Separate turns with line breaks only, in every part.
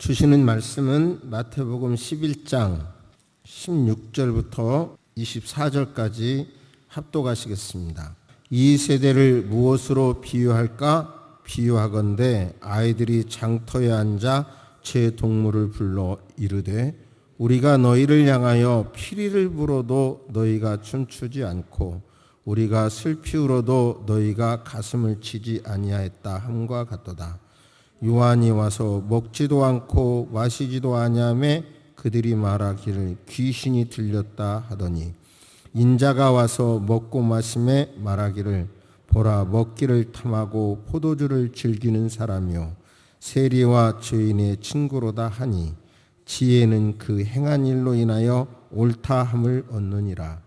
주시는 말씀은 마태복음 11장 16절부터 24절까지 합독하시겠습니다. 이 세대를 무엇으로 비유할까? 비유하건대 아이들이 장터에 앉아 제 동물을 불러 이르되 우리가 너희를 향하여 피리를 불어도 너희가 춤추지 않고 우리가 슬피 울어도 너희가 가슴을 치지 아니하였다 함과 같도다. 요한이 와서 먹지도 않고 마시지도 아니하며 그들이 말하기를 귀신이 들렸다 하더니 인자가 와서 먹고 마시며 말하기를 보라 먹기를 탐하고 포도주를 즐기는 사람이요 세리와 죄인의 친구로다 하니 지혜는 그 행한 일로 인하여 옳다함을 얻느니라.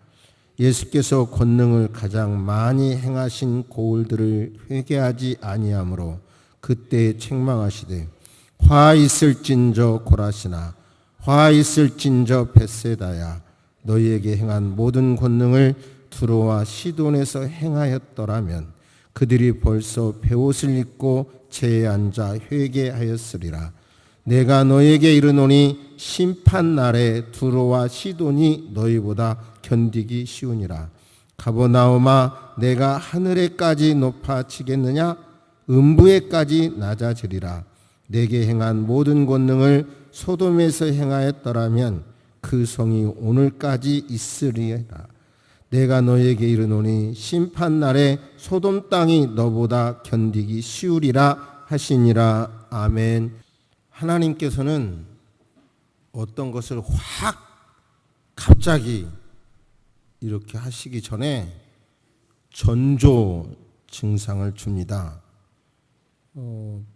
예수께서 권능을 가장 많이 행하신 고을들을 회개하지 아니하므로 그때 책망하시되 화 있을진저 고라시나 화 있을진저 벳세다야 너희에게 행한 모든 권능을 두로와 시돈에서 행하였더라면 그들이 벌써 베옷을 입고 제에 앉아 회개하였으리라. 내가 너희에게 이르노니 심판날에 두로와 시돈이 너희보다 견디기 쉬우니라. 가버나움아 내가 하늘에까지 높아지겠느냐? 음부에까지 낮아지리라. 내게 행한 모든 권능을 소돔에서 행하였더라면 그 성이 오늘까지 있으리라. 내가 너에게 이르노니 심판날에 소돔 땅이 너보다 견디기 쉬우리라 하시니라. 아멘. 하나님께서는 어떤 것을 확 갑자기 이렇게 하시기 전에 전조 증상을 줍니다.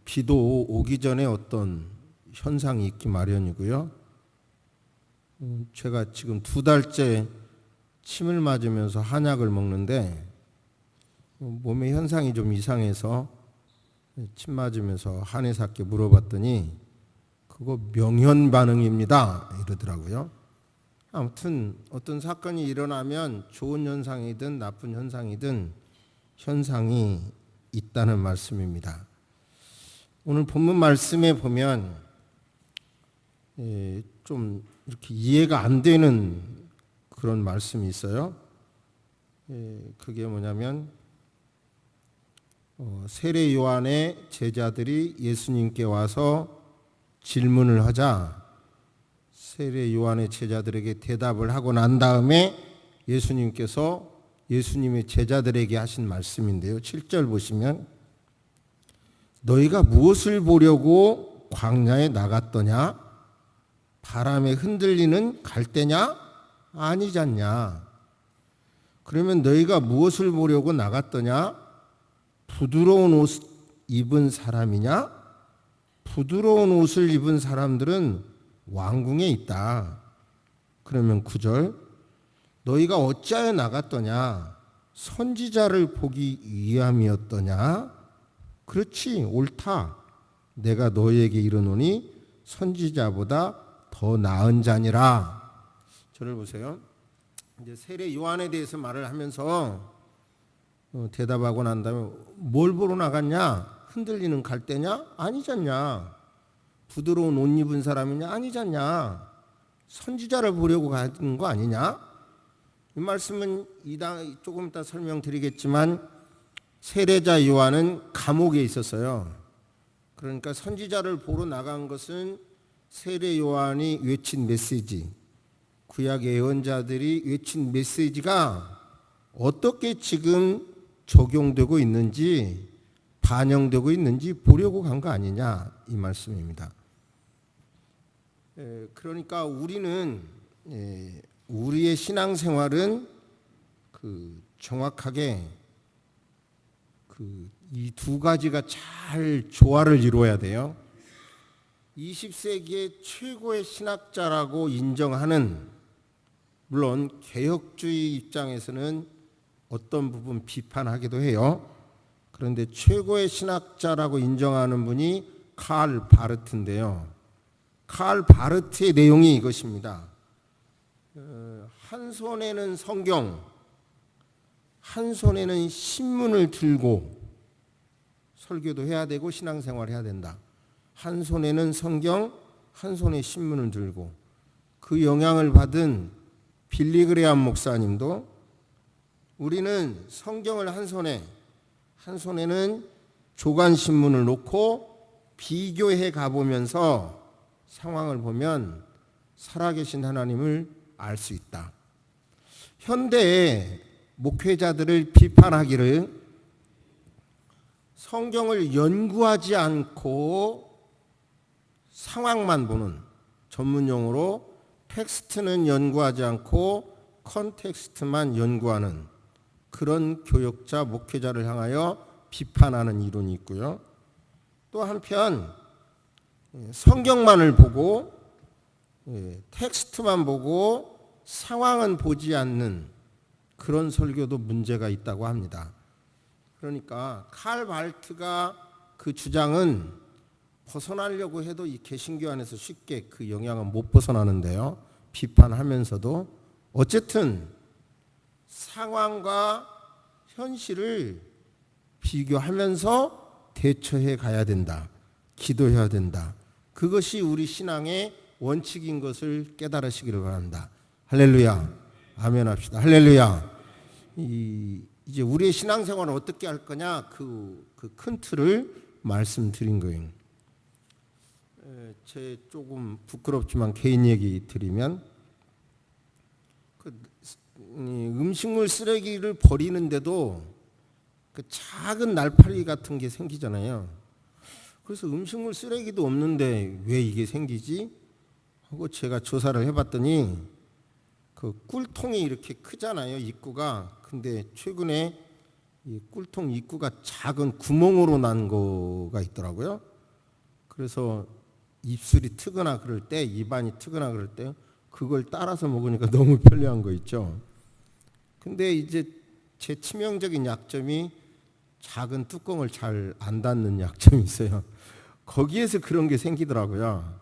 비도 오기 전에 어떤 현상이 있기 마련이고요. 제가 지금 2달째 침을 맞으면서 한약을 먹는데 몸의 현상이 좀 이상해서 침 맞으면서 한의사께 물어봤더니 그거 명현 반응입니다 이러더라고요. 아무튼 어떤 사건이 일어나면 좋은 현상이든 나쁜 현상이든 현상이 있다는 말씀입니다. 오늘 본문 말씀에 보면 좀 이렇게 이해가 안 되는 그런 말씀이 있어요. 그게 뭐냐면 세례 요한의 제자들이 예수님께 와서 질문을 하자 세례 요한의 제자들에게 대답을 하고 난 다음에 예수님께서 예수님의 제자들에게 하신 말씀인데요. 7절 보시면 너희가 무엇을 보려고 광야에 나갔더냐? 바람에 흔들리는 갈대냐? 아니잖냐? 그러면 너희가 무엇을 보려고 나갔더냐? 부드러운 옷 입은 사람이냐? 부드러운 옷을 입은 사람들은 왕궁에 있다. 그러면 9절 너희가 어찌하여 나갔더냐? 선지자를 보기 위함이었더냐? 그렇지, 옳다. 내가 너희에게 이르노니 선지자보다 더 나은 자니라. 저를 보세요. 이제 세례 요한에 대해서 말을 하면서 대답하고 난 다음에 뭘 보러 나갔냐? 흔들리는 갈대냐? 아니잖냐. 부드러운 옷 입은 사람이냐? 아니잖냐. 선지자를 보려고 가는 거 아니냐? 이 말씀은 조금 이따 설명드리겠지만 세례자 요한은 감옥에 있었어요. 그러니까 선지자를 보러 나간 것은 세례 요한이 외친 메시지, 구약의 예언자들이 외친 메시지가 어떻게 지금 적용되고 있는지 반영되고 있는지 보려고 간 거 아니냐 이 말씀입니다. 그러니까 우리는 우리의 신앙생활은 정확하게 이 두 가지가 잘 조화를 이루어야 돼요. 20세기의 최고의 신학자라고 인정하는, 물론 개혁주의 입장에서는 어떤 부분 비판하기도 해요. 그런데 최고의 신학자라고 인정하는 분이 칼 바르트인데요. 칼 바르트의 내용이 이것입니다. 한 손에는 성경, 한 손에는 신문을 들고 설교도 해야 되고 신앙생활을 해야 된다. 한 손에는 성경, 한 손에 신문을 들고 그 영향을 받은 빌리 그레암 목사님도 우리는 성경을 한 손에는 조간 신문을 놓고 비교해 가보면서 상황을 보면 살아계신 하나님을 알 수 있다. 현대의 목회자들을 비판하기를 성경을 연구하지 않고 상황만 보는, 전문용어로 텍스트는 연구하지 않고 컨텍스트만 연구하는 그런 교역자, 목회자를 향하여 비판하는 이론이 있고요. 또 한편 성경만을 보고 텍스트만 보고 상황은 보지 않는 그런 설교도 문제가 있다고 합니다. 그러니까 칼 발트가 그 주장은 벗어나려고 해도 이 개신교 안에서 쉽게 그 영향은 못 벗어나는데요. 비판하면서도 어쨌든 상황과 현실을 비교하면서 대처해 가야 된다. 기도해야 된다. 그것이 우리 신앙의 원칙인 것을 깨달으시기를 바랍니다. 할렐루야. 아멘 합시다. 할렐루야. 이제 우리의 신앙생활을 어떻게 할 거냐 그 큰 틀을 말씀드린 거예요. 제 조금 부끄럽지만 개인 얘기 드리면 음식물 쓰레기를 버리는데도 그 작은 날파리 같은 게 생기잖아요. 그래서 음식물 쓰레기도 없는데 왜 이게 생기지? 하고 제가 조사를 해봤더니 그 꿀통이 이렇게 크잖아요, 입구가. 근데 최근에 이 꿀통 입구가 작은 구멍으로 난 거가 있더라고요. 그래서 입술이 트거나 그럴 때, 입안이 트거나 그럴 때 그걸 따라서 먹으니까 너무 편리한 거 있죠. 근데 이제 제 치명적인 약점이 작은 뚜껑을 잘 안 닫는 약점이 있어요. 거기에서 그런 게 생기더라고요.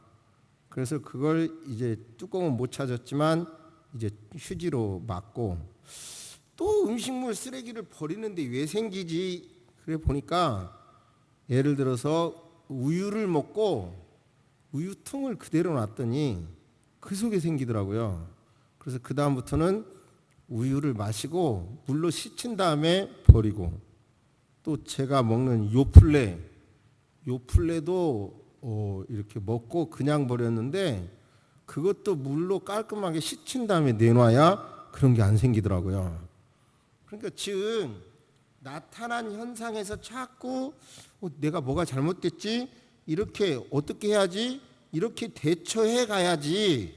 그래서 그걸 이제 뚜껑은 못 찾았지만 이제 휴지로 막고, 또 음식물 쓰레기를 버리는데 왜 생기지? 그래 보니까 예를 들어서 우유를 먹고 우유통을 그대로 놨더니 그 속에 생기더라고요. 그래서 그 다음부터는 우유를 마시고 물로 씻은 다음에 버리고, 또 제가 먹는 요플레도 이렇게 먹고 그냥 버렸는데 그것도 물로 깔끔하게 씻은 다음에 내놔야 그런 게 안 생기더라고요. 그러니까 즉 나타난 현상에서 자꾸 내가 뭐가 잘못됐지? 이렇게 어떻게 해야지? 이렇게 대처해 가야지.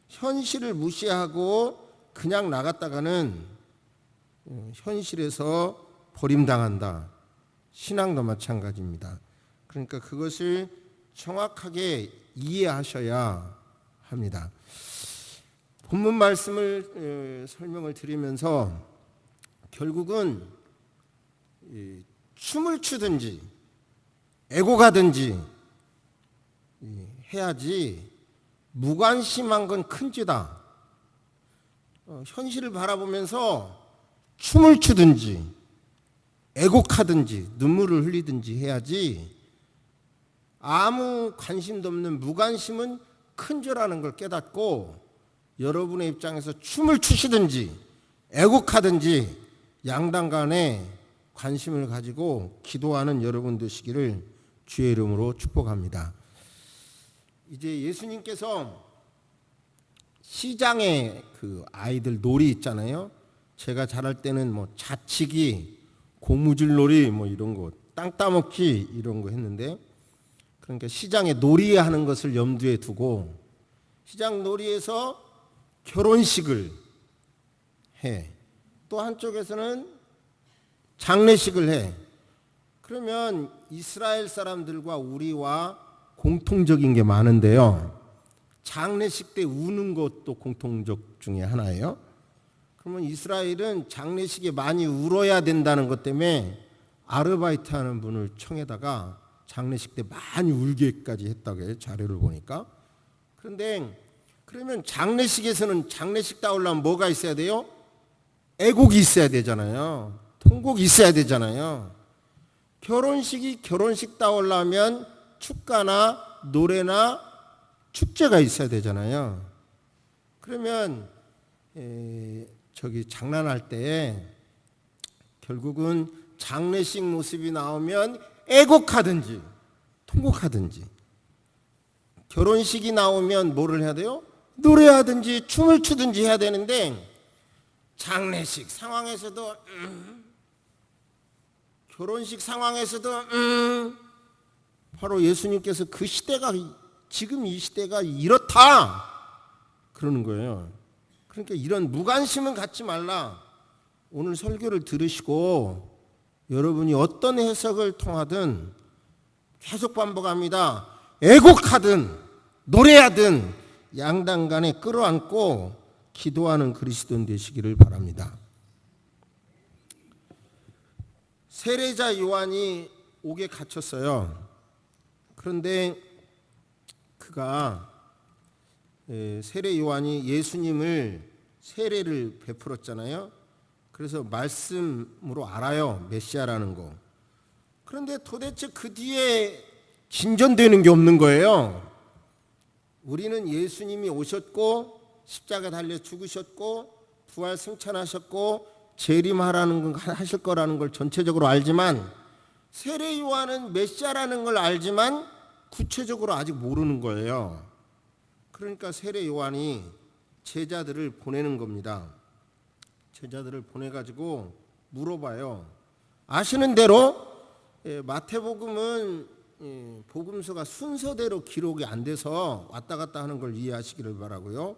현실을 무시하고 그냥 나갔다가는 현실에서 버림당한다. 신앙도 마찬가지입니다. 그러니까 그것을 정확하게 이해하셔야 합니다. 본문 말씀을 설명을 드리면서 결국은 춤을 추든지 애고가든지 해야지 무관심한 건 큰 죄다. 현실을 바라보면서 춤을 추든지 애곡하든지 눈물을 흘리든지 해야지, 아무 관심도 없는 무관심은 큰 죄라는 걸 깨닫고 여러분의 입장에서 춤을 추시든지 애곡하든지 양당 간에 관심을 가지고 기도하는 여러분 되시기를 주의 이름으로 축복합니다. 이제 예수님께서 시장에 그 아이들 놀이 있잖아요. 제가 자랄 때는 뭐 자치기, 고무줄 놀이 뭐 이런 거, 땅 따먹기 이런 거 했는데, 그러니까 시장에 놀이하는 것을 염두에 두고 시장 놀이에서 결혼식을 해. 또 한쪽에서는 장례식을 해. 그러면 이스라엘 사람들과 우리와 공통적인 게 많은데요. 장례식 때 우는 것도 공통적 중에 하나예요. 그러면 이스라엘은 장례식에 많이 울어야 된다는 것 때문에 아르바이트 하는 분을 청에다가 장례식 때 많이 울게까지 했다고 해요. 자료를 보니까. 그런데 그러면 장례식에서는 장례식 따오려면 뭐가 있어야 돼요? 애곡이 있어야 되잖아요. 통곡이 있어야 되잖아요. 결혼식이 결혼식 따오려면 축가나 노래나 축제가 있어야 되잖아요. 그러면 장난할 때 결국은 장례식 모습이 나오면 애곡하든지 통곡하든지, 결혼식이 나오면 뭐를 해야 돼요? 노래하든지 춤을 추든지 해야 되는데, 장례식 상황에서도 결혼식 상황에서도 바로 예수님께서 그 시대가, 지금 이 시대가 이렇다 그러는 거예요. 그러니까 이런 무관심은 갖지 말라. 오늘 설교를 들으시고 여러분이 어떤 해석을 통하든 계속 반복합니다. 애곡하든 노래하든 양단간에 끌어안고 기도하는 그리스도인 되시기를 바랍니다. 세례자 요한이 옥에 갇혔어요. 그런데 그가 세례 요한이 예수님을 세례를 베풀었잖아요. 그래서 말씀으로 알아요, 메시아라는 거. 그런데 도대체 그 뒤에 진전되는 게 없는 거예요. 우리는 예수님이 오셨고 십자가 달려 죽으셨고 부활 승천하셨고 재림하라는 걸 하실 거라는 걸 전체적으로 알지만, 세례 요한은 메시아라는 걸 알지만 구체적으로 아직 모르는 거예요. 그러니까 세례 요한이 제자들을 보내는 겁니다. 제자들을 보내가지고 물어봐요. 아시는 대로 마태복음은 복음서가 순서대로 기록이 안 돼서 왔다 갔다 하는 걸 이해하시기를 바라고요.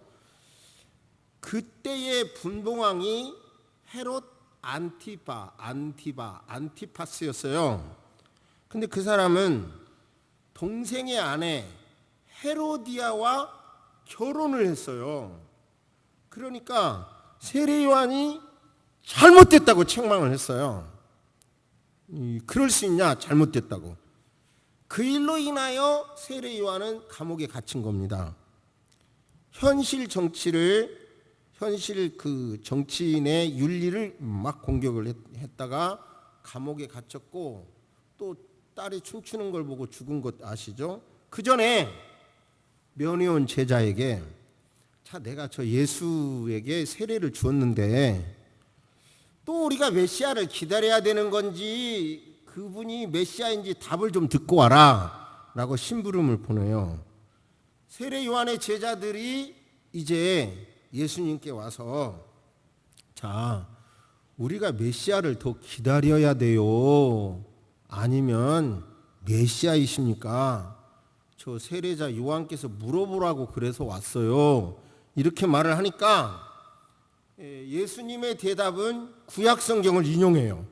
그때의 분봉왕이 헤롯 안티파스였어요. 근데 그 사람은 동생의 아내 헤로디아와 결혼을 했어요. 그러니까 세례 요한이 잘못됐다고 책망을 했어요. 그럴 수 있냐, 잘못됐다고. 그 일로 인하여 세례 요한은 감옥에 갇힌 겁니다. 현실 그 정치인의 윤리를 막 공격을 했다가 감옥에 갇혔고, 또 딸이 춤추는 걸 보고 죽은 것 아시죠? 그 전에 면회 온 제자에게, 내가 저 예수에게 세례를 주었는데 또 우리가 메시아를 기다려야 되는 건지 그분이 메시아인지 답을 좀 듣고 와라 라고 심부름을 보내요. 세례 요한의 제자들이 이제 예수님께 와서, 우리가 메시아를 더 기다려야 돼요, 아니면 메시아이십니까? 저 세례자 요한께서 물어보라고 그래서 왔어요, 이렇게 말을 하니까 예수님의 대답은 구약 성경을 인용해요.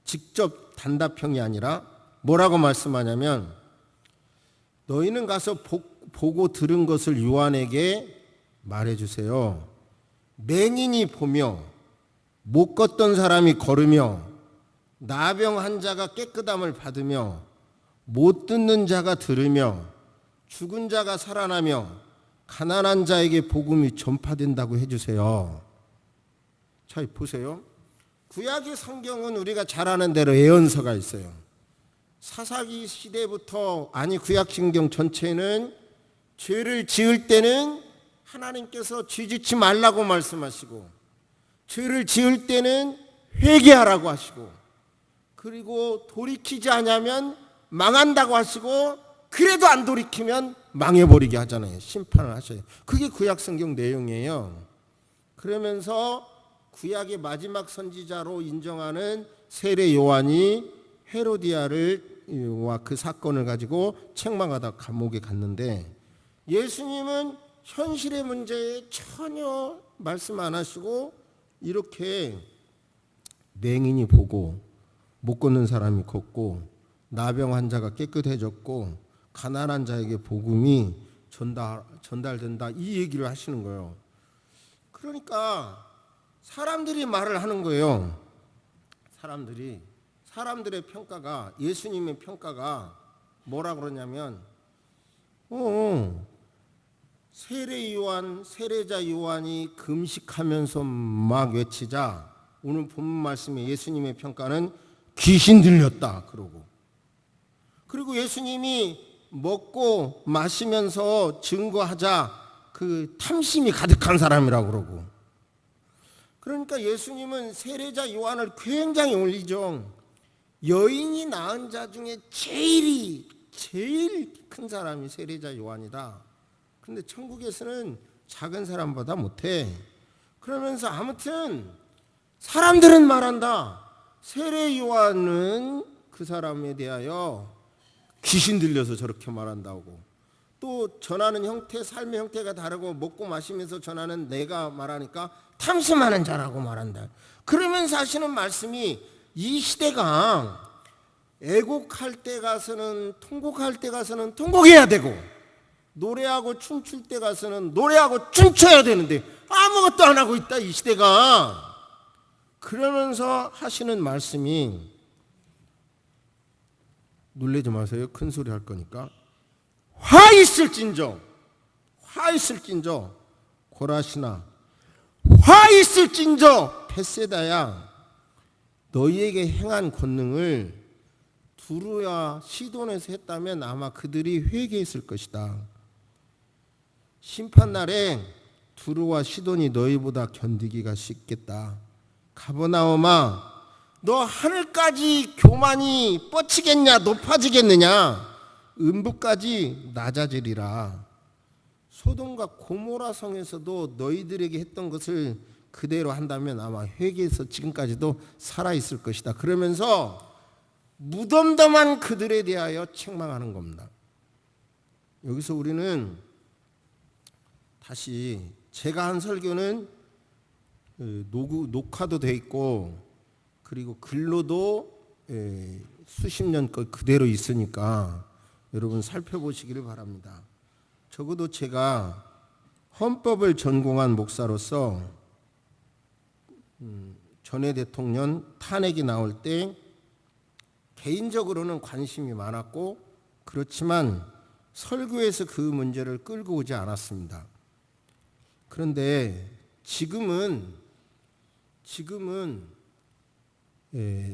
직접 단답형이 아니라 뭐라고 말씀하냐면, 너희는 가서 보고 들은 것을 요한에게 말해주세요. 맹인이 보며 못 걷던 사람이 걸으며 나병 환자가 깨끗함을 받으며 못 듣는 자가 들으며 죽은 자가 살아나며 가난한 자에게 복음이 전파된다고 해주세요. 자, 보세요. 구약의 성경은 우리가 잘 아는 대로 예언서가 있어요. 사사기 시대부터, 구약 성경 전체는 죄를 지을 때는 하나님께서 죄짓지 말라고 말씀하시고, 죄를 지을 때는 회개하라고 하시고, 그리고 돌이키지 않으면 망한다고 하시고, 그래도 안 돌이키면 망해버리게 하잖아요. 심판을 하셔요. 그게 구약 성경 내용이에요. 그러면서 구약의 마지막 선지자로 인정하는 세례 요한이 헤로디아와 그 사건을 가지고 책망하다 감옥에 갔는데, 예수님은 현실의 문제에 전혀 말씀 안 하시고 이렇게 맹인이 보고 못 걷는 사람이 걷고 나병 환자가 깨끗해졌고 가난한 자에게 복음이 전달된다, 이 얘기를 하시는 거예요. 그러니까 사람들이 말을 하는 거예요. 사람들의 평가가, 예수님의 평가가 뭐라 그러냐면, 세례자 요한이 금식하면서 막 외치자, 오늘 본문 말씀에 예수님의 평가는 귀신 들렸다 그러고, 그리고 예수님이 먹고 마시면서 증거하자, 그 탐심이 가득한 사람이라고 그러고. 그러니까 예수님은 세례자 요한을 굉장히 올리죠. 여인이 낳은 자 중에 제일 큰 사람이 세례자 요한이다. 근데 천국에서는 작은 사람보다 못해. 그러면서 아무튼 사람들은 말한다. 세례 요한은 그 사람에 대하여 귀신 들려서 저렇게 말한다고. 또 전하는 형태, 삶의 형태가 다르고 먹고 마시면서 전하는 내가 말하니까 탐심하는 자라고 말한다. 그러면서 하시는 말씀이 이 시대가 애곡할 때 가서는 통곡할 때 가서는 통곡해야 되고 노래하고 춤출 때 가서는 노래하고 춤춰야 되는데 아무것도 안 하고 있다 이 시대가. 그러면서 하시는 말씀이, 놀라지 마세요. 큰 소리 할 거니까. 화 있을진저 고라시나, 화 있을진저 벳세다야, 너희에게 행한 권능을 두루와 시돈에서 했다면 아마 그들이 회개했을 것이다. 심판날에 두루와 시돈이 너희보다 견디기가 쉽겠다. 가버나움아, 너 하늘까지 교만이 뻗치겠냐, 높아지겠느냐? 음부까지 낮아지리라. 소돔과 고모라 성에서도 너희들에게 했던 것을 그대로 한다면 아마 회개해서 지금까지도 살아있을 것이다. 그러면서 무덤덤한 그들에 대하여 책망하는 겁니다. 여기서 우리는 다시, 제가 한 설교는 녹화도 돼 있고 그리고 글로도 수십 년 거 그대로 있으니까 여러분 살펴보시기를 바랍니다. 적어도 제가 헌법을 전공한 목사로서 전해 대통령 탄핵이 나올 때 개인적으로는 관심이 많았고, 그렇지만 설교에서 그 문제를 끌고 오지 않았습니다. 그런데 지금은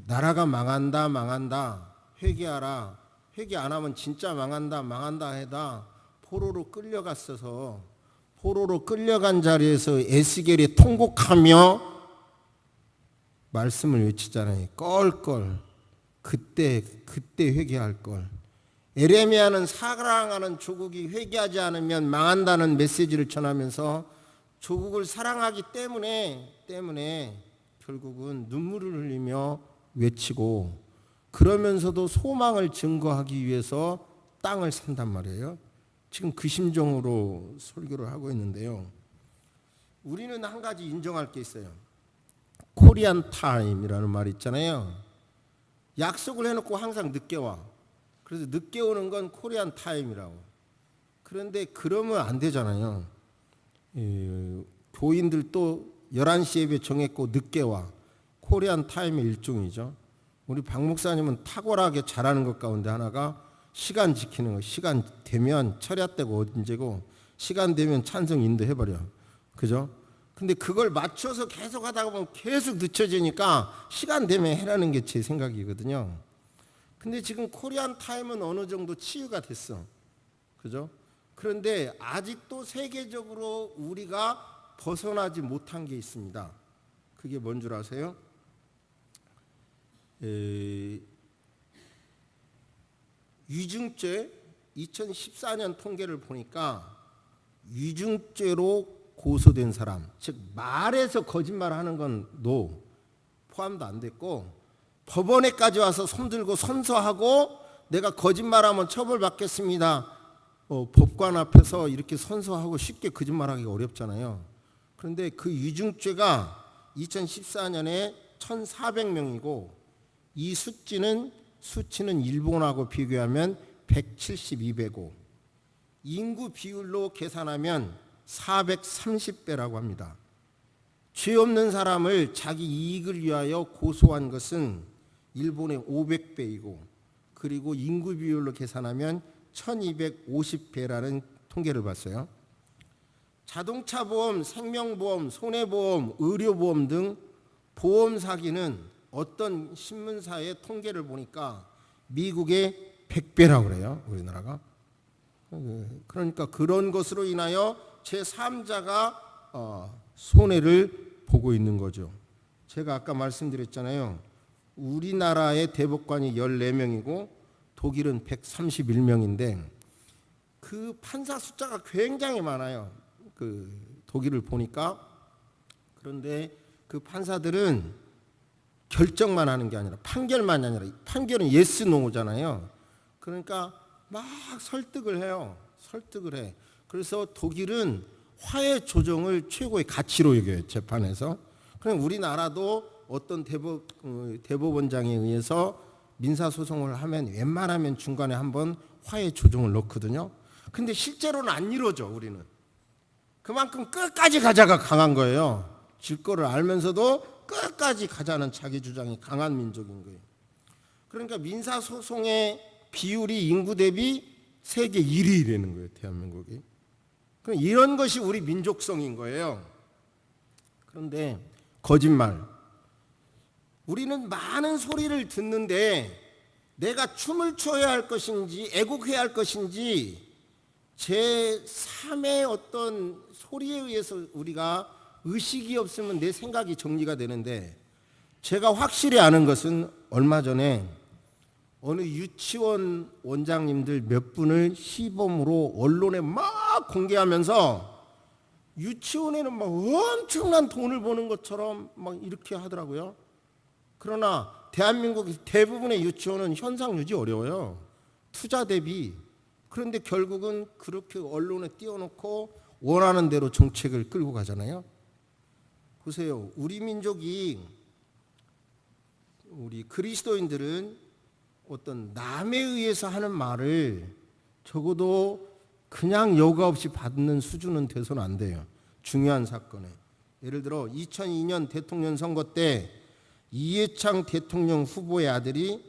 나라가 망한다, 회개하라, 회개 안 하면 진짜 망한다 해다 포로로 끌려갔어서, 포로로 끌려간 자리에서 에스겔이 통곡하며 말씀을 외치잖아요. 껄껄. 그때 회개할 걸. 에레미야는 사랑하는 조국이 회개하지 않으면 망한다는 메시지를 전하면서 조국을 사랑하기 때문에 결국은 눈물을 흘리며 외치고, 그러면서도 소망을 증거하기 위해서 땅을 산단 말이에요. 지금 그 심정으로 설교를 하고 있는데요. 우리는 한 가지 인정할 게 있어요. 코리안 타임이라는 말이 있잖아요. 약속을 해놓고 항상 늦게 와. 그래서 늦게 오는 건 코리안 타임이라고. 그런데 그러면 안 되잖아요. 교인들도 11시 예배 정했고 늦게 와. 코리안 타임의 일종이죠. 우리 박 목사님은 탁월하게 잘하는 것 가운데 하나가 시간 지키는 거. 시간 되면 철야 때고 언제고, 시간 되면 찬송 인도해버려. 그죠? 근데 그걸 맞춰서 계속 하다가 보면 계속 늦춰지니까 시간 되면 해라는 게 제 생각이거든요. 근데 지금 코리안 타임은 어느 정도 치유가 됐어. 그죠? 그런데 아직도 세계적으로 우리가 벗어나지 못한 게 있습니다. 그게 뭔 줄 아세요? 위증죄 2014년 통계를 보니까 위증죄로 고소된 사람, 즉 말에서 거짓말하는 건 포함도 안 됐고, 법원에까지 와서 손들고 선서하고 내가 거짓말하면 처벌받겠습니다. 법관 앞에서 이렇게 선서하고 쉽게 거짓말하기가 어렵잖아요. 그런데 그 위증죄가 2014년에 1,400명이고 이 수치는 일본하고 비교하면 172배고 인구 비율로 계산하면 430배라고 합니다. 죄 없는 사람을 자기 이익을 위하여 고소한 것은 일본의 500배이고, 그리고 인구 비율로 계산하면 1250배라는 통계를 봤어요. 자동차 보험, 생명보험, 손해보험, 의료보험 등 보험 사기는 어떤 신문사의 통계를 보니까 미국의 100배라고 그래요. 우리나라가. 그러니까 그런 것으로 인하여 제3자가 손해를 보고 있는 거죠. 제가 아까 말씀드렸잖아요. 우리나라의 대법관이 14명이고 독일은 131명인데 그 판사 숫자가 굉장히 많아요. 그 독일을 보니까. 그런데 그 판사들은 결정만 하는 게 아니라 판결만 아니라 판결은 예스 노잖아요. 그러니까 막 설득을 해요. 설득을 해. 그래서 독일은 화해 조정을 최고의 가치로 여겨요. 재판에서. 그럼 우리나라도 어떤 대법원장에 의해서 민사소송을 하면 웬만하면 중간에 한번 화해 조정을 넣거든요. 근데 실제로는 안 이루어져. 우리는 그만큼 끝까지 가자가 강한 거예요. 질 거를 알면서도 끝까지 가자는 자기 주장이 강한 민족인 거예요. 그러니까 민사소송의 비율이 인구 대비 세계 1위라는 거예요. 대한민국이. 그럼 이런 것이 우리 민족성인 거예요. 그런데 거짓말. 우리는 많은 소리를 듣는데 내가 춤을 춰야 할 것인지 애국해야 할 것인지 제3의 어떤 소리에 의해서 우리가 의식이 없으면 내 생각이 정리가 되는데 제가 확실히 아는 것은 얼마 전에 어느 유치원 원장님들 몇 분을 시범으로 언론에 막 공개하면서 유치원에는 막 엄청난 돈을 버는 것처럼 막 이렇게 하더라고요. 그러나 대한민국 대부분의 유치원은 현상 유지 어려워요. 투자 대비. 그런데 결국은 그렇게 언론에 띄워놓고 원하는 대로 정책을 끌고 가잖아요. 보세요. 우리 민족이 우리 그리스도인들은 어떤 남에 의해서 하는 말을 적어도 그냥 여과 없이 받는 수준은 돼서는 안 돼요. 중요한 사건에. 예를 들어 2002년 대통령 선거 때 이해창 대통령 후보의 아들이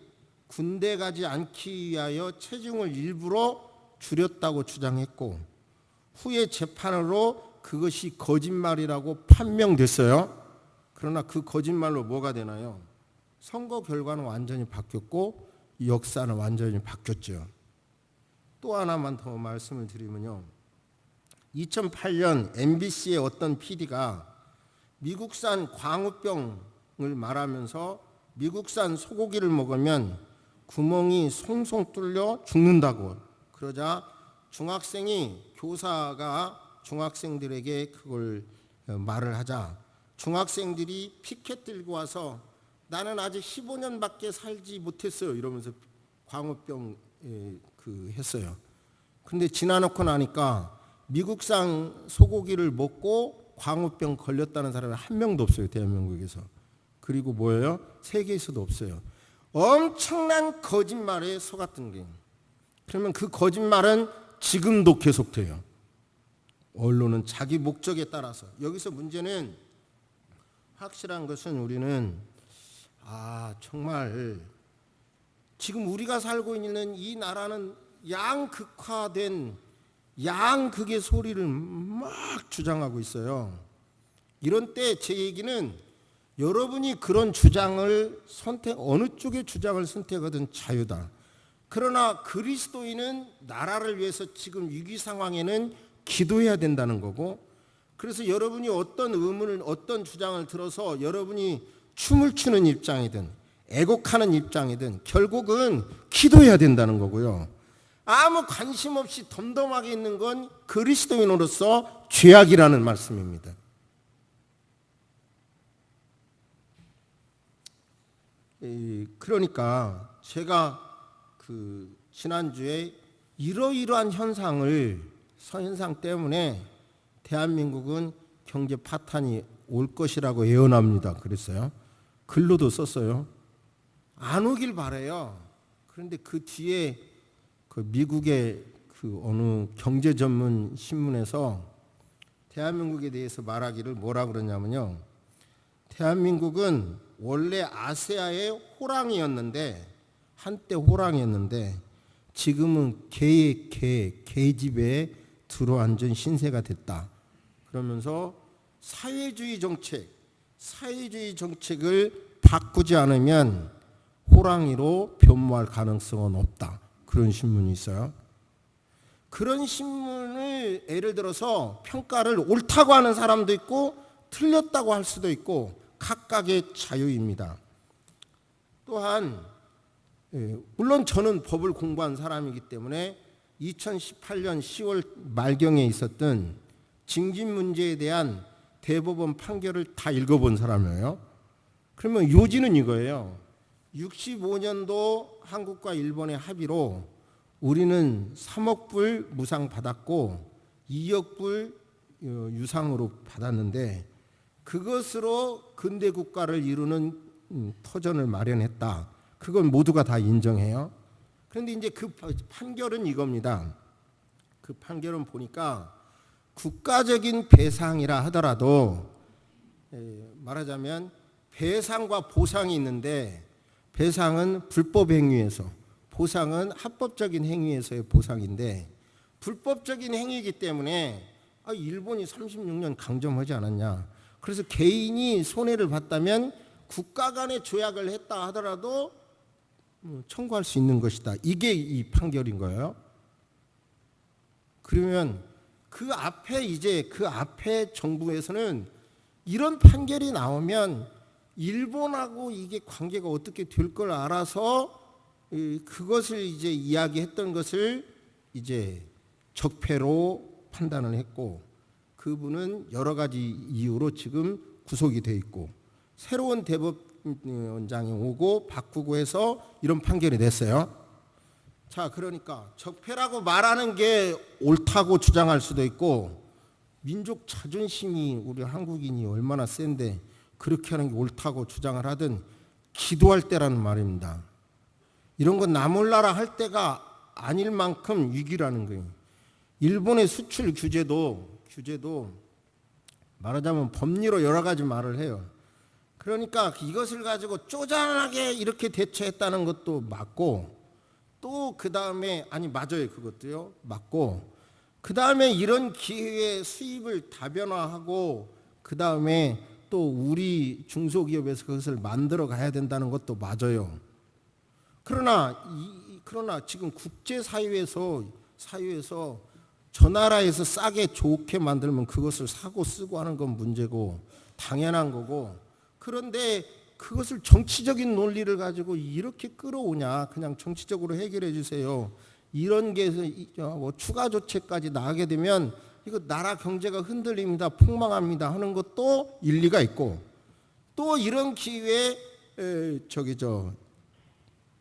군대 가지 않기 위하여 체중을 일부러 줄였다고 주장했고 후에 재판으로 그것이 거짓말이라고 판명됐어요. 그러나 그 거짓말로 뭐가 되나요? 선거 결과는 완전히 바뀌었고 역사는 완전히 바뀌었죠. 또 하나만 더 말씀을 드리면요. 2008년 MBC의 어떤 PD가 미국산 광우병을 말하면서 미국산 소고기를 먹으면 구멍이 송송 뚫려 죽는다고 그러자 교사가 중학생들에게 그걸 말을 하자 중학생들이 피켓 들고 와서 나는 아직 15년밖에 살지 못했어요 이러면서 광우병 했어요. 근데 지나놓고 나니까 미국산 소고기를 먹고 광우병 걸렸다는 사람이 한 명도 없어요. 대한민국에서. 그리고 뭐예요? 세계에서도 없어요. 엄청난 거짓말에 속았던 게. 그러면 그 거짓말은 지금도 계속돼요. 언론은 자기 목적에 따라서. 여기서 문제는 확실한 것은 우리는 정말 지금 우리가 살고 있는 이 나라는 양극화된 양극의 소리를 막 주장하고 있어요. 이런 때 제 얘기는 여러분이 그런 주장을 어느 쪽의 주장을 선택하든 자유다. 그러나 그리스도인은 나라를 위해서 지금 위기 상황에는 기도해야 된다는 거고 그래서 여러분이 어떤 주장을 들어서 여러분이 춤을 추는 입장이든 애곡하는 입장이든 결국은 기도해야 된다는 거고요. 아무 관심 없이 덤덤하게 있는 건 그리스도인으로서 죄악이라는 말씀입니다. 그러니까 제가 지난주에 이러이러한 현상 때문에 대한민국은 경제 파탄이 올 것이라고 예언합니다. 그랬어요. 글로도 썼어요. 안 오길 바라요. 그런데 그 뒤에 미국의 어느 경제 전문 신문에서 대한민국에 대해서 말하기를 뭐라 그러냐면요. 대한민국은 원래 아시아의 호랑이였는데 한때 호랑이였는데 지금은 개집에 들어앉은 신세가 됐다. 그러면서 사회주의 정책을 바꾸지 않으면 호랑이로 변모할 가능성은 없다. 그런 신문이 있어요. 그런 신문을 예를 들어서 평가를 옳다고 하는 사람도 있고 틀렸다고 할 수도 있고 각각의 자유입니다. 또한 물론 저는 법을 공부한 사람이기 때문에 2018년 10월 말경에 있었던 징집 문제에 대한 대법원 판결을 다 읽어본 사람이에요. 그러면 요지는 이거예요. 65년도 한국과 일본의 합의로 우리는 3억 불 무상 받았고 2억 불 유상으로 받았는데 그것으로 근대 국가를 이루는 터전을 마련했다. 그건 모두가 다 인정해요. 그런데 이제 그 판결은 이겁니다. 그 판결은 보니까 국가적인 배상이라 하더라도 말하자면 배상과 보상이 있는데 배상은 불법 행위에서, 보상은 합법적인 행위에서의 보상인데 불법적인 행위이기 때문에 일본이 36년 강점하지 않았냐. 그래서 개인이 손해를 봤다면 국가 간의 조약을 했다 하더라도 청구할 수 있는 것이다. 이게 이 판결인 거예요. 그러면 그 앞에 정부에서는 이런 판결이 나오면 일본하고 이게 관계가 어떻게 될 걸 알아서 그것을 이제 이야기했던 것을 이제 적폐로 판단을 했고 그분은 여러 가지 이유로 지금 구속이 돼 있고 새로운 대법원장이 오고 바꾸고 해서 이런 판결이 냈어요. 자, 그러니까 적폐라고 말하는 게 옳다고 주장할 수도 있고 민족 자존심이 우리 한국인이 얼마나 센데 그렇게 하는 게 옳다고 주장을 하든 기도할 때라는 말입니다. 이런 건 나 몰라라 할 때가 아닐 만큼 위기라는 거예요. 일본의 수출 규제도 말하자면 법리로 여러 가지 말을 해요. 그러니까 이것을 가지고 쪼잔하게 이렇게 대처했다는 것도 맞고 또 그 다음에 맞아요. 그것도요. 맞고 그 다음에 이런 기회에 수입을 다변화하고 그 다음에 또 우리 중소기업에서 그것을 만들어 가야 된다는 것도 맞아요. 그러나 지금 국제사회에서 저 나라에서 싸게 좋게 만들면 그것을 사고 쓰고 하는 건 문제고 당연한 거고 그런데 그것을 정치적인 논리를 가지고 이렇게 끌어오냐. 그냥 정치적으로 해결해 주세요. 이런 게 추가 조치까지 나가게 되면 이거 나라 경제가 흔들립니다. 폭망합니다 하는 것도 일리가 있고 또 이런 기회에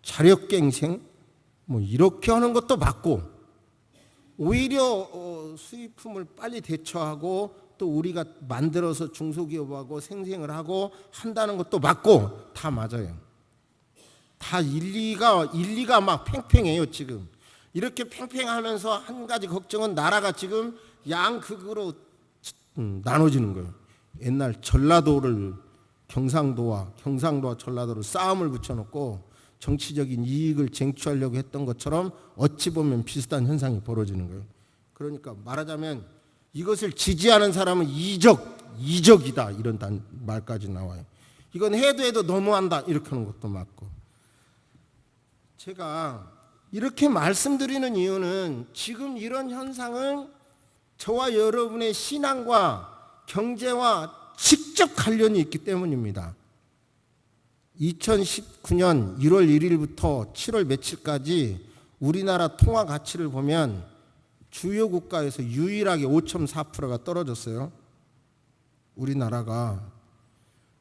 자력갱생 이렇게 하는 것도 맞고 오히려 수입품을 빨리 대처하고 또 우리가 만들어서 중소기업하고 생생을 하고 한다는 것도 맞고 다 맞아요. 다 일리가 막 팽팽해요. 지금 이렇게 팽팽하면서 한 가지 걱정은 나라가 지금 양극으로 나눠지는 거예요. 옛날 전라도를 경상도와 전라도를 싸움을 붙여놓고 정치적인 이익을 쟁취하려고 했던 것처럼 어찌 보면 비슷한 현상이 벌어지는 거예요. 그러니까 말하자면 이것을 지지하는 사람은 이적이다 이런 말까지 나와요. 이건 해도 너무한다 이렇게 하는 것도 맞고. 제가 이렇게 말씀드리는 이유는 지금 이런 현상은 저와 여러분의 신앙과 경제와 직접 관련이 있기 때문입니다. 2019년 1월 1일부터 7월 며칠까지 우리나라 통화 가치를 보면 주요 국가에서 유일하게 5.4%가 떨어졌어요. 우리나라가.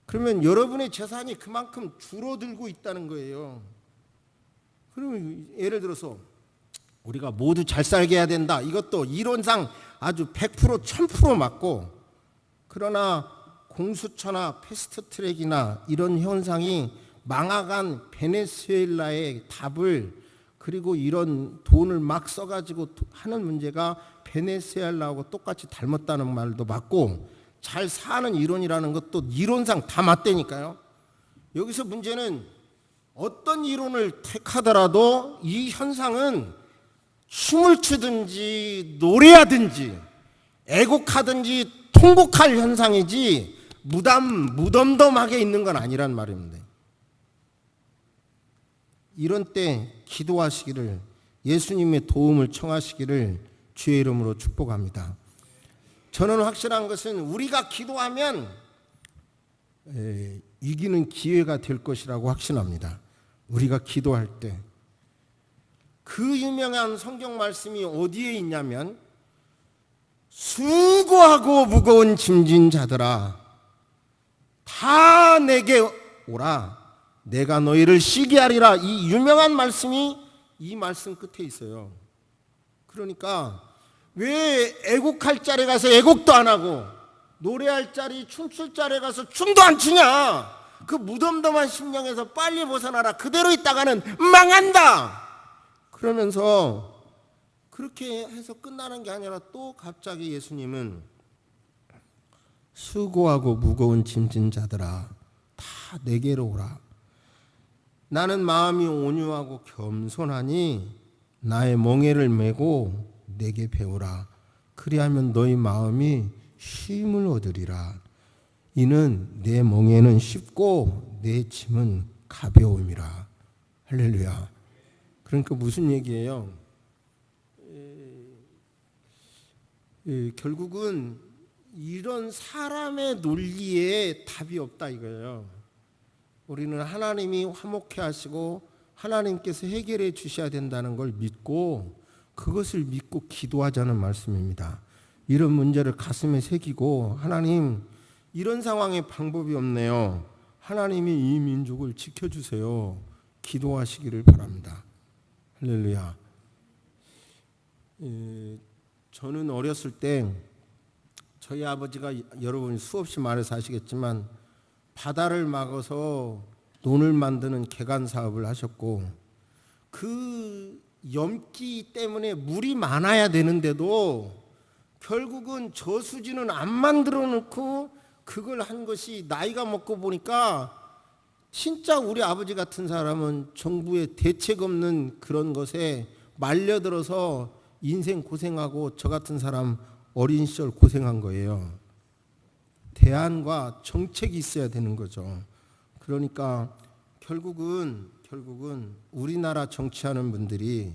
그러면 여러분의 재산이 그만큼 줄어들고 있다는 거예요. 그러면 예를 들어서 우리가 모두 잘 살게 해야 된다. 이것도 이론상 아주 100% 1000% 맞고 그러나 공수처나 패스트트랙이나 이런 현상이 망아간 베네수엘라의 답을 그리고 이런 돈을 막 써가지고 하는 문제가 베네수엘라하고 똑같이 닮았다는 말도 맞고 잘 사는 이론이라는 것도 이론상 다 맞다니까요. 여기서 문제는 어떤 이론을 택하더라도 이 현상은 춤을 추든지 노래하든지 애곡하든지 통곡할 현상이지 무덤덤하게 있는 건 아니란 말입니다. 이런 때 기도하시기를 예수님의 도움을 청하시기를 주의 이름으로 축복합니다. 저는 확실한 것은 우리가 기도하면 이기는 기회가 될 것이라고 확신합니다. 우리가 기도할 때 그 유명한 성경 말씀이 어디에 있냐면 수고하고 무거운 짐진 자들아 다 내게 오라 내가 너희를 쉬게 하리라. 이 유명한 말씀이 이 말씀 끝에 있어요. 그러니까 왜 애곡할 자리에 가서 애곡도 안 하고 노래할 자리 춤출 자리에 가서 춤도 안 추냐. 그 무덤덤한 심령에서 빨리 벗어나라. 그대로 있다가는 망한다. 그러면서 그렇게 해서 끝나는 게 아니라 또 갑자기 예수님은 수고하고 무거운 짐진 자들아 다 내게로 오라. 나는 마음이 온유하고 겸손하니 나의 멍에를 메고 내게 배우라. 그리하면 너희 마음이 쉼을 얻으리라. 이는 내 멍에는 쉽고 내 짐은 가벼움이라. 할렐루야. 그러니까 무슨 얘기예요? 결국은 이런 사람의 논리에 답이 없다 이거예요. 우리는 하나님이 화목해 하시고 하나님께서 해결해 주셔야 된다는 걸 믿고 그것을 믿고 기도하자는 말씀입니다. 이런 문제를 가슴에 새기고 하나님 이런 상황에 방법이 없네요. 하나님이 이 민족을 지켜주세요. 기도하시기를 바랍니다. 할렐루야. 저는 어렸을 때 저희 아버지가 여러분이 수없이 말해서 아시겠지만 바다를 막아서 논을 만드는 개간 사업을 하셨고 그 염기 때문에 물이 많아야 되는데도 결국은 저수지는 안 만들어 놓고 그걸 한 것이 나이가 먹고 보니까 진짜 우리 아버지 같은 사람은 정부의 대책 없는 그런 것에 말려들어서 인생 고생하고 저 같은 사람 어린 시절 고생한 거예요. 대안과 정책이 있어야 되는 거죠. 그러니까 결국은 우리나라 정치하는 분들이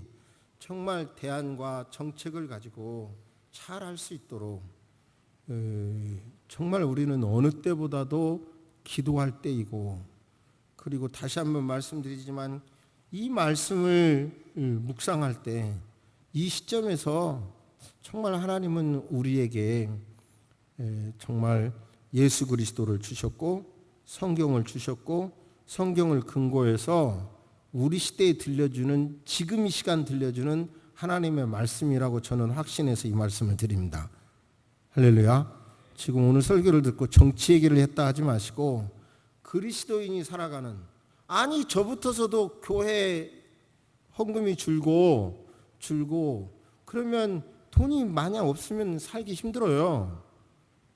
정말 대안과 정책을 가지고 잘 할 수 있도록 정말 우리는 어느 때보다도 기도할 때이고 그리고 다시 한번 말씀드리지만 이 말씀을 묵상할 때 이 시점에서 정말 하나님은 우리에게 정말 예수 그리스도를 주셨고 성경을 주셨고 성경을 근거해서 우리 시대에 들려주는 지금 이 시간 들려주는 하나님의 말씀이라고 저는 확신해서 이 말씀을 드립니다. 할렐루야. 지금 오늘 설교를 듣고 정치 얘기를 했다 하지 마시고 그리스도인이 살아가는 아니 저부터서도 교회 헌금이 줄고 그러면 돈이 만약 없으면 살기 힘들어요.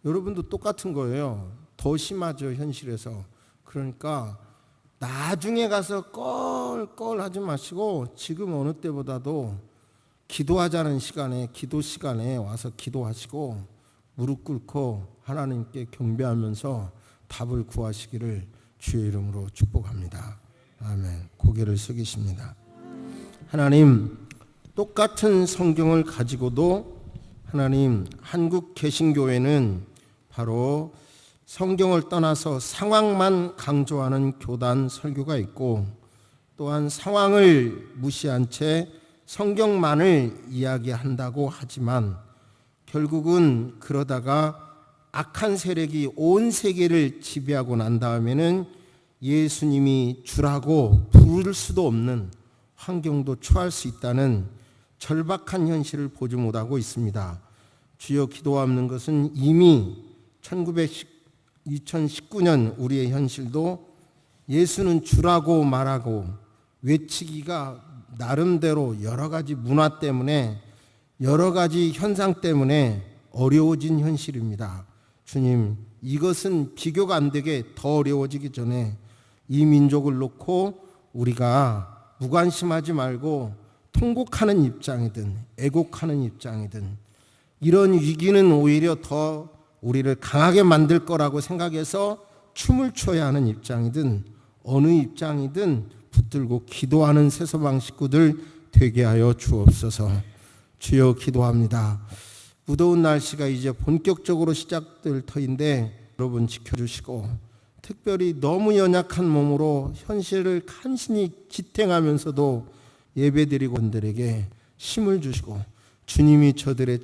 여러분도 똑같은 거예요. 더 심하죠 현실에서. 그러니까 나중에 가서 껄껄 하지 마시고 지금 어느 때보다도 기도하자는 시간에 기도 시간에 와서 기도하시고 무릎 꿇고 하나님께 경배하면서 답을 구하시기를 주의 이름으로 축복합니다. 아멘. 고개를 숙이십니다. 하나님 똑같은 성경을 가지고도 하나님 한국 개신교회는 바로 성경을 떠나서 상황만 강조하는 교단 설교가 있고 또한 상황을 무시한 채 성경만을 이야기한다고 하지만 결국은 그러다가 악한 세력이 온 세계를 지배하고 난 다음에는 예수님이 주라고 부를 수도 없는 환경도 처할 수 있다는 절박한 현실을 보지 못하고 있습니다. 주여 기도하는 것은 이미 2019년 우리의 현실도 예수는 주라고 말하고 외치기가 나름대로 여러 가지 문화 때문에 여러 가지 현상 때문에 어려워진 현실입니다. 주님, 이것은 비교가 안 되게 더 어려워지기 전에 이 민족을 놓고 우리가 무관심하지 말고 통곡하는 입장이든 애곡하는 입장이든 이런 위기는 오히려 더 우리를 강하게 만들 거라고 생각해서 춤을 춰야 하는 입장이든 어느 입장이든 붙들고 기도하는 세서방 식구들 되게 하여 주옵소서. 주여 기도합니다. 무더운 날씨가 이제 본격적으로 시작될 터인데 여러분 지켜주시고, 특별히 너무 연약한 몸으로 현실을 간신히 지탱하면서도 예배드리고 분들에게 힘을 주시고, 주님이 저들의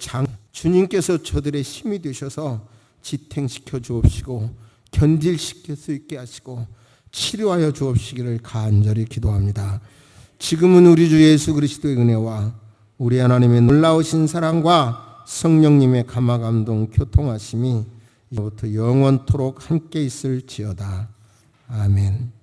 주님께서 저들의 힘이 되셔서 지탱시켜 주옵시고 견딜시킬 수 있게 하시고 치료하여 주옵시기를 간절히 기도합니다. 지금은 우리 주 예수 그리스도의 은혜와 우리 하나님의 놀라우신 사랑과 성령님의 감화감동 교통하심이 이제부터 영원토록 함께 있을지어다. 아멘.